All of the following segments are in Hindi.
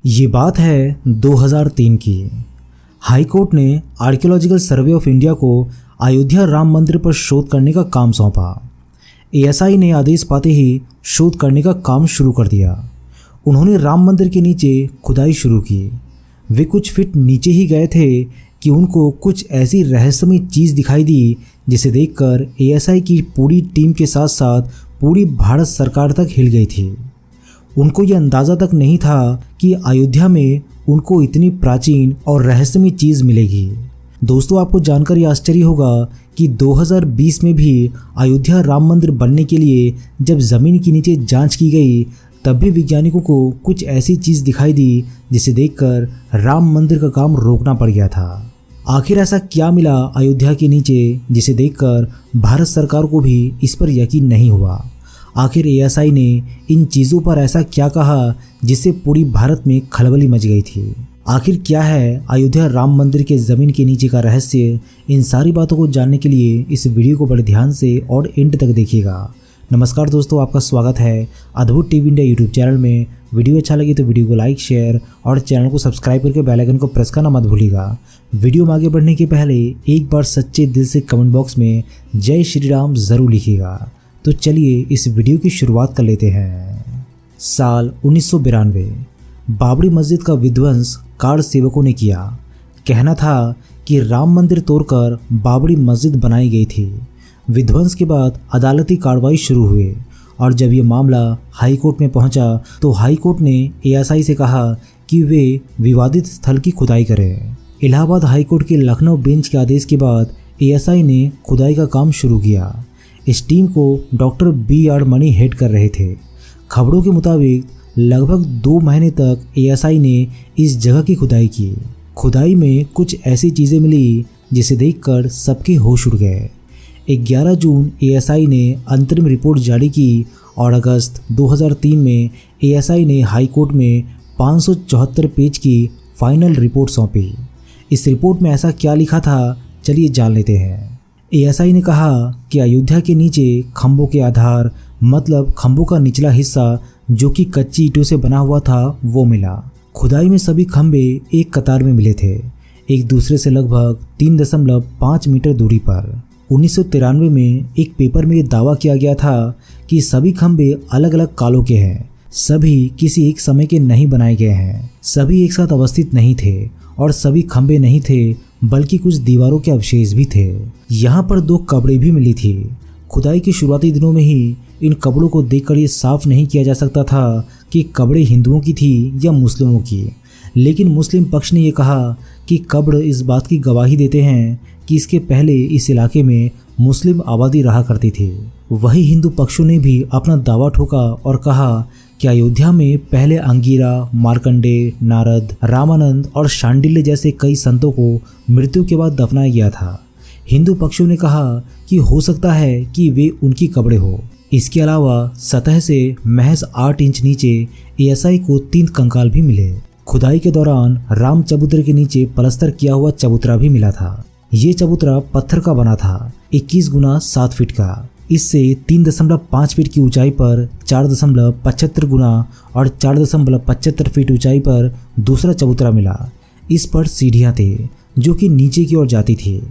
ये बात है 2003 की। हाई कोर्ट ने आर्कियोलॉजिकल सर्वे ऑफ इंडिया को अयोध्या राम मंदिर पर शोध करने का काम सौंपा। एएसआई ने आदेश पाते ही शोध करने का काम शुरू कर दिया। उन्होंने राम मंदिर के नीचे खुदाई शुरू की। वे कुछ फीट नीचे ही गए थे कि उनको कुछ ऐसी रहस्यमय चीज़ दिखाई दी जिसे देखकर एएसआई की पूरी टीम के साथ साथ पूरी भारत सरकार तक हिल गई थी। उनको ये अंदाज़ा तक नहीं था कि अयोध्या में उनको इतनी प्राचीन और रहस्यमय चीज़ मिलेगी। दोस्तों, आपको जानकर ये आश्चर्य होगा कि 2020 में भी अयोध्या राम मंदिर बनने के लिए जब ज़मीन के नीचे जांच की गई तब भी वैज्ञानिकों को कुछ ऐसी चीज़ दिखाई दी जिसे देखकर राम मंदिर का काम रोकना पड़ गया था। आखिर ऐसा क्या मिला अयोध्या के नीचे जिसे देखकर भारत सरकार को भी इस पर यकीन नहीं हुआ। आखिर एएसआई ने इन चीज़ों पर ऐसा क्या कहा जिससे पूरी भारत में खलबली मच गई थी। आखिर क्या है अयोध्या राम मंदिर के ज़मीन के नीचे का रहस्य। इन सारी बातों को जानने के लिए इस वीडियो को बड़े ध्यान से और एंड तक देखिएगा। नमस्कार दोस्तों, आपका स्वागत है अद्भुत टीवी इंडिया यूट्यूब चैनल में। वीडियो अच्छा लगे तो वीडियो को लाइक, शेयर और चैनल को सब्सक्राइब करके बेल आइकन को प्रेस करना मत भूलिएगा। वीडियो में आगे बढ़ने के पहले एक बार सच्चे दिल से कमेंट बॉक्स में जय श्री राम ज़रूर लिखिएगा। तो चलिए इस वीडियो की शुरुआत कर लेते हैं। साल 1992 बाबरी मस्जिद का विध्वंस कार सेवकों ने किया। कहना था कि राम मंदिर तोड़कर बाबरी मस्जिद बनाई गई थी। विध्वंस के बाद अदालती कार्रवाई शुरू हुई और जब ये मामला हाई कोर्ट में पहुंचा तो हाई कोर्ट ने एएसआई से कहा कि वे विवादित स्थल की खुदाई करें। इलाहाबाद हाई कोर्ट के लखनऊ बेंच के आदेश के बाद एएसआई ने खुदाई का काम शुरू किया। इस टीम को डॉक्टर बी.आर. मणि हेड कर रहे थे। खबरों के मुताबिक लगभग 2 महीने तक एएसआई ने इस जगह की खुदाई की। खुदाई में कुछ ऐसी चीज़ें मिली जिसे देखकर सबके होश उड़ गए। 11 जून एएसआई ने अंतरिम रिपोर्ट जारी की और अगस्त 2003 में एएसआई ने हाई कोर्ट में 574 पेज की फाइनल रिपोर्ट सौंपी। इस रिपोर्ट में ऐसा क्या लिखा था, चलिए जान लेते हैं। एएसआई ने कहा कि अयोध्या के नीचे खंभों के आधार मतलब खंभों का निचला हिस्सा जो कि कच्ची ईंटों से बना हुआ था वो मिला। खुदाई में सभी खंभे एक कतार में मिले थे, एक दूसरे से लगभग 3.5 मीटर दूरी पर। 1993 में एक पेपर में दावा किया गया था कि सभी खंभे अलग अलग कालों के हैं, सभी किसी एक समय के नहीं बनाए गए हैं, सभी एक साथ अवस्थित नहीं थे और सभी खंभे नहीं थे बल्कि कुछ दीवारों के अवशेष भी थे। यहाँ पर 2 कब्रें भी मिली थी। खुदाई के शुरुआती दिनों में ही इन कब्रों को देखकर ये साफ नहीं किया जा सकता था कि कब्रें हिंदुओं की थी या मुस्लिमों की, लेकिन मुस्लिम पक्ष ने यह कहा कि कब्र इस बात की गवाही देते हैं कि इसके पहले इस इलाके में मुस्लिम आबादी रहा करती थी। वही हिंदू पक्षों ने भी अपना दावा ठोका और कहा कि अयोध्या में पहले अंगीरा, मार्कंडेय, नारद, रामानंद और शांडिल्य जैसे कई संतों को मृत्यु के बाद दफनाया गया था। हिंदू पक्षों ने कहा कि हो सकता है कि वे उनकी कब्रें हो। इसके अलावा सतह से महज 8 इंच नीचे एएसआई को 3 कंकाल भी मिले। खुदाई के दौरान राम चबूतरे के नीचे पलस्तर किया हुआ चबूतरा भी मिला था। ये चबूतरा पत्थर का बना था, 21 गुना 7 फीट का। इससे 3.5 फीट की ऊंचाई पर 4.75 गुना और 4.75 फीट ऊंचाई पर दूसरा चबूतरा मिला। इस पर सीढ़ियाँ थी जो कि नीचे की ओर जाती थी।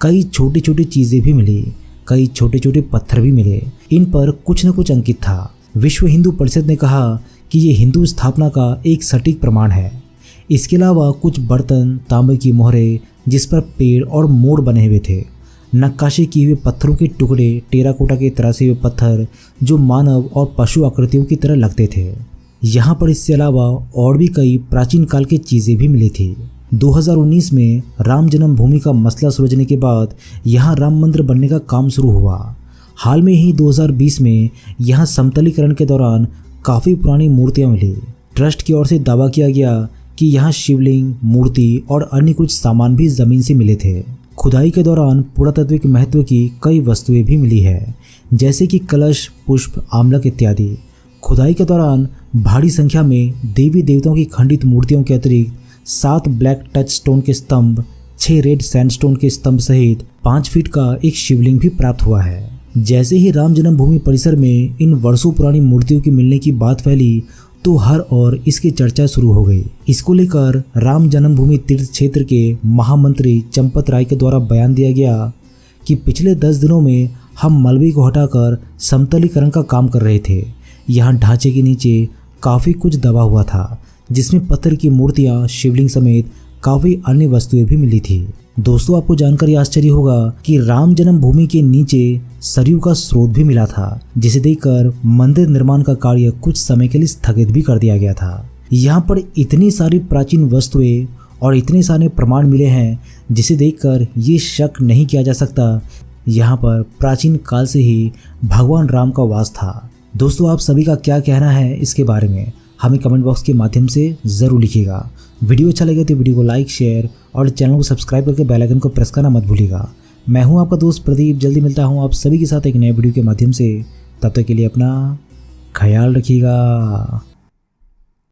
कई छोटी छोटी चीज़ें भी मिली, कई छोटे छोटे पत्थर भी मिले। इन पर कुछ न कुछ अंकित था। विश्व हिंदू परिषद ने कहा कि ये हिंदू स्थापना का एक सटीक प्रमाण है। इसके अलावा कुछ बर्तन, तांबे की मोहरें जिस पर पेड़ और मोर बने हुए थे, नक्काशी किए हुए पत्थरों के टुकड़े, टेराकोटा के तरासे हुए पत्थर जो मानव और पशु आकृतियों की तरह लगते थे। यहाँ पर इसके अलावा और भी कई प्राचीन काल की चीज़ें भी मिली थी। 2019 में राम जन्मभूमि का मसला सुलझने के बाद यहाँ राम मंदिर बनने का काम शुरू हुआ। हाल में ही 2020 में यहाँ समतलीकरण के दौरान काफ़ी पुरानी मूर्तियाँ मिली। ट्रस्ट की ओर से दावा किया गया कि यहाँ शिवलिंग, मूर्ति और अन्य कुछ सामान भी ज़मीन से मिले थे। खुदाई के दौरान पुरातात्विक महत्व की कई वस्तुएं भी मिली है, जैसे कि कलश, पुष्प, आमलक इत्यादि। खुदाई के दौरान भारी संख्या में देवी देवताओं की खंडित मूर्तियों के अतिरिक्त 7 ब्लैक टच स्टोन के स्तंभ, 6 रेड सैंडस्टोन के स्तंभ सहित 5 फीट का एक शिवलिंग भी प्राप्त हुआ है। जैसे ही राम जन्मभूमि परिसर में इन वर्षों पुरानी मूर्तियों के मिलने की बात फैली तो हर ओर इसकी चर्चा शुरू हो गई। इसको लेकर राम जन्मभूमि तीर्थ क्षेत्र के महामंत्री चंपत राय के द्वारा बयान दिया गया कि पिछले 10 दिनों में हम मलबे को हटाकर समतलीकरण का काम कर रहे थे। यहाँ ढांचे के नीचे काफ़ी कुछ दबा हुआ था, जिसमें पत्थर की मूर्तियाँ, शिवलिंग समेत काफ़ी अन्य वस्तुएं भी मिली थी। दोस्तों, आपको जानकर ये आश्चर्य होगा कि राम जन्मभूमि के नीचे सरयू का स्रोत भी मिला था, जिसे देखकर मंदिर निर्माण का कार्य कुछ समय के लिए स्थगित भी कर दिया गया था। यहाँ पर इतनी सारी प्राचीन वस्तुएं और इतने सारे प्रमाण मिले हैं, जिसे देखकर ये शक नहीं किया जा सकता यहाँ पर प्राचीन काल से ही भगवान राम का वास था। दोस्तों, आप सभी का क्या कहना है इसके बारे में हमें कमेंट बॉक्स के माध्यम से ज़रूर लिखिएगा। वीडियो अच्छा लगे तो वीडियो को लाइक, शेयर और चैनल को सब्सक्राइब करके बेल आइकन को प्रेस करना मत भूलिएगा। मैं हूं आपका दोस्त प्रदीप, जल्दी मिलता हूं आप सभी के साथ एक नए वीडियो के माध्यम से। तब तक के लिए अपना ख्याल रखिएगा।